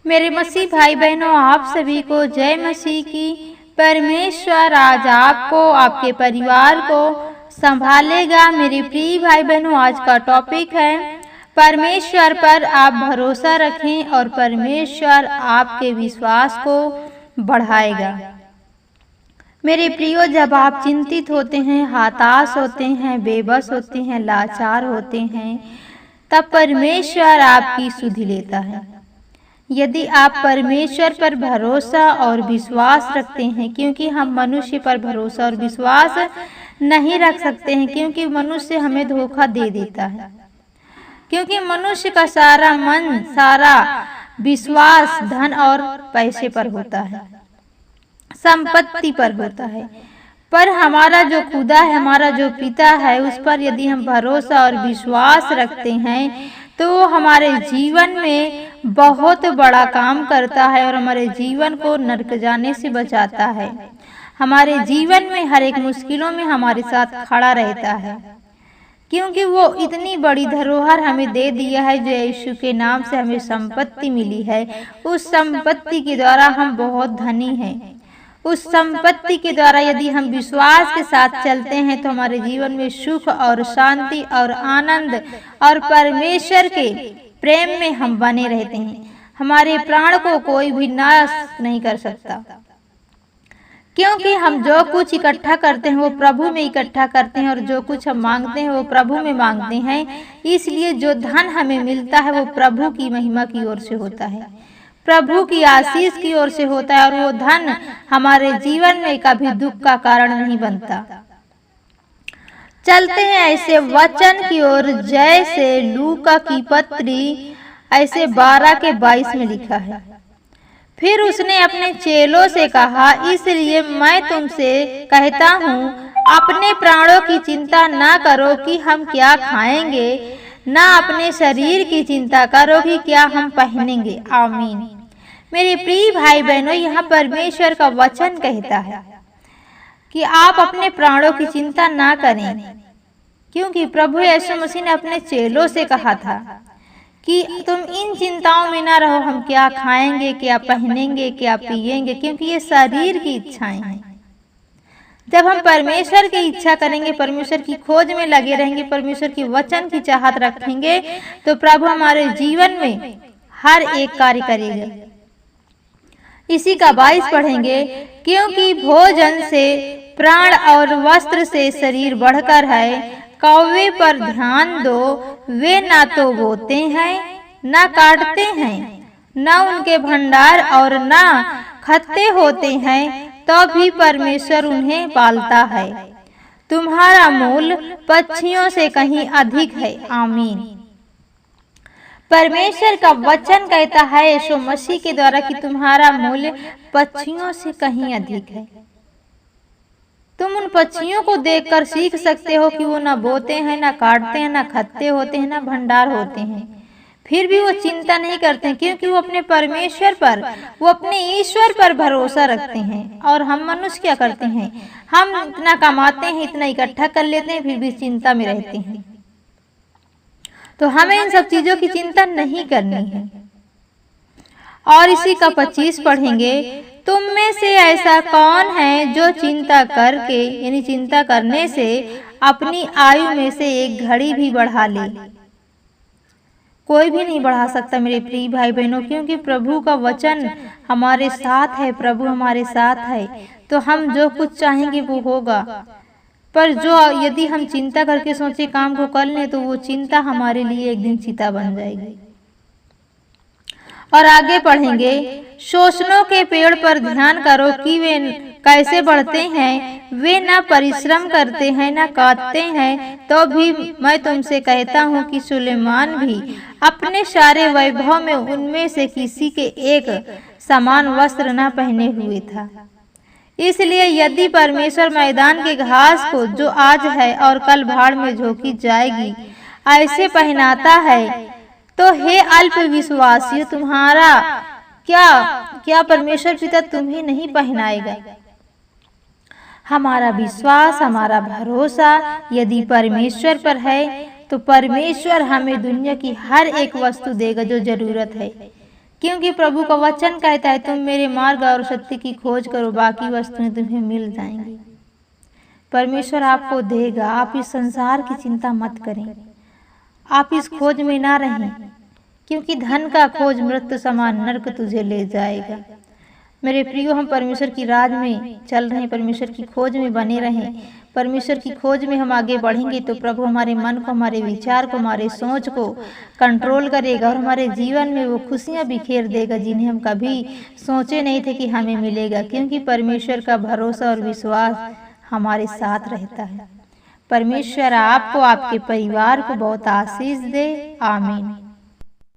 मेरे मसीह भाई बहनों, आप सभी को जय मसीह की। परमेश्वर आज आपको, आपके परिवार को संभालेगा। मेरे प्रिय भाई बहनों, आज का टॉपिक है परमेश्वर पर आप भरोसा रखें और परमेश्वर आपके विश्वास को बढ़ाएगा। मेरे प्रियो, जब आप चिंतित होते हैं, हताश होते हैं, बेबस होते हैं, लाचार होते हैं, तब परमेश्वर आपकी सुधि लेता है। यदि आप परमेश्वर पर भरोसा और विश्वास रखते हैं, क्योंकि हम मनुष्य पर भरोसा और विश्वास नहीं रख सकते हैं, क्योंकि मनुष्य हमें धोखा दे देता है। क्योंकि मनुष्य का सारा मन, सारा विश्वास धन और पैसे पर होता है, संपत्ति पर होता है। पर हमारा जो खुदा है, हमारा जो पिता है, उस पर यदि हम भरोसा और विश्वास रखते हैं तो वो हमारे जीवन में बहुत बड़ा काम करता है और हमारे जीवन को नरक जाने से बचाता है। हमारे जीवन में हर एक मुश्किलों में हमारे साथ खड़ा रहता है, क्योंकि वो इतनी बड़ी धरोहर हमें दे दिया है। जो यीशु के नाम से हमें संपत्ति मिली है, उस संपत्ति के द्वारा हम बहुत धनी हैं। उस संपत्ति के द्वारा यदि हम विश्वास के साथ चलते हैं तो हमारे जीवन में सुख और शांति और आनंद और परमेश्वर के प्रेम में हम बने रहते हैं। हमारे प्राण को कोई भी नाश नहीं कर सकता, क्योंकि हम जो कुछ इकट्ठा करते हैं वो प्रभु में इकट्ठा करते हैं और जो कुछ हम मांगते हैं वो प्रभु में मांगते हैं। इसलिए जो धन हमें मिलता है वो प्रभु की महिमा की ओर से होता है, प्रभु की आशीष की ओर से होता है, और वो धन हमारे जीवन में कभी दुख का कारण नहीं बनता। चलते हैं ऐसे वचन की ओर, जैसे लूका की पत्री ऐसे 12:22 में लिखा है। फिर उसने अपने चेलों से कहा, इसलिए मैं तुमसे कहता हूँ, अपने प्राणों की चिंता ना करो कि हम क्या खाएंगे, ना अपने शरीर की चिंता करो कि क्या हम पहनेंगे। आमीन। मेरे प्रिय भाई बहनों, यहाँ परमेश्वर का वचन कहता है कि आप अपने प्राणों की चिंता ना करें, क्योंकि प्रभु यीशु मसीह ने अपने चेलों से कहा था कि तुम इन चिंताओं में ना रहो, हम क्या खाएंगे, क्या पहनेंगे, क्या पिएंगे, क्योंकि ये शरीर की इच्छाएं हैं। जब हम परमेश्वर की इच्छा करेंगे, परमेश्वर की खोज में लगे रहेंगे, परमेश्वर की वचन की चाहत रखेंगे, तो प्रभु हमारे जीवन में हर एक कार्य करेगा। इसी का 22 पढ़ेंगे, क्योंकि भोजन से प्राण और वस्त्र से शरीर बढ़कर है। कौवे पर ध्यान दो, वे ना तो बोते हैं, ना काटते हैं, ना उनके भंडार और ना खत्ते होते हैं, तो भी परमेश्वर उन्हें पालता है। तुम्हारा मूल पक्षियों से कहीं अधिक है। आमीन। परमेश्वर का वचन कहता है यीशु मसीह के द्वारा कि तुम्हारा मूल्य पक्षियों से कहीं अधिक है। तुम उन पक्षियों को देखकर सीख सकते हो कि वो ना बोते हैं, ना काटते हैं, ना खत्ते होते हैं, ना भंडार होते हैं, फिर भी वो चिंता नहीं करते हैं, क्योंकि वो अपने परमेश्वर पर, वो अपने ईश्वर पर भरोसा रखते हैं। और हम मनुष्य क्या करते हैं, हम इतना कमाते हैं, इतना इकट्ठा कर लेते हैं, फिर भी चिंता में रहते हैं। तो हमें इन सब चीजों की चिंता नहीं करनी है। और इसी का 25 पढ़ेंगे, तुम में से ऐसा कौन है जो चिंता करके, यानी चिंता करने से अपनी आयु में से एक घड़ी भी बढ़ा ले। कोई भी नहीं बढ़ा सकता मेरे प्रिय भाई बहनों, क्योंकि प्रभु का वचन हमारे साथ है, प्रभु हमारे साथ है, तो हम जो कुछ चाहेंगे वो होगा। पर जो यदि हम चिंता करके सोचे काम को कर लें, तो वो चिंता हमारे लिए एक दिन चिता बन जाएगी। और आगे पढ़ेंगे, शोषणों के पेड़ पर ध्यान करो कि वे कैसे बढ़ते हैं, वे ना परिश्रम करते हैं, ना काटते हैं, तो भी मैं तुमसे कहता हूँ कि सुलेमान भी अपने सारे वैभव में उनमें से किसी के एक समान वस्त्र न पहने हुए था। इसलिए यदि परमेश्वर मैदान के घास को, जो आज है और कल भाड़ में झोंकी जाएगी, ऐसे पहनाता है, तो हे अल्प विश्वासियों, तुम्हारा क्या परमेश्वर पिता तुम्हें नहीं पहनाएगा। हमारा विश्वास, हमारा भरोसा यदि परमेश्वर पर है, तो परमेश्वर हमें दुनिया की हर एक वस्तु देगा जो जरूरत है। क्योंकि प्रभु का वचन कहता है, तुम मेरे मार्ग और सत्य की खोज करो, बाकी वस्तुएं तुम्हें मिल जाएंगी। परमेश्वर आपको देगा। आप इस संसार की चिंता मत करें, आप इस खोज में ना रहें, क्योंकि धन का खोज मृत्यु समान नरक तुझे ले जाएगा। मेरे प्रियो, हम परमेश्वर की राज में चल रहे हैं, परमेश्वर की खोज में बने रहें। परमेश्वर की खोज में हम आगे बढ़ेंगे तो प्रभु हमारे मन को, हमारे विचार को, हमारे सोच को कंट्रोल करेगा और हमारे जीवन में वो खुशियां बिखेर देगा जिन्हें हम कभी सोचे नहीं थे कि हमें मिलेगा, क्योंकि परमेश्वर का भरोसा और विश्वास हमारे साथ रहता है। परमेश्वर आपको, आपके परिवार को बहुत आशीष दे। आमीन।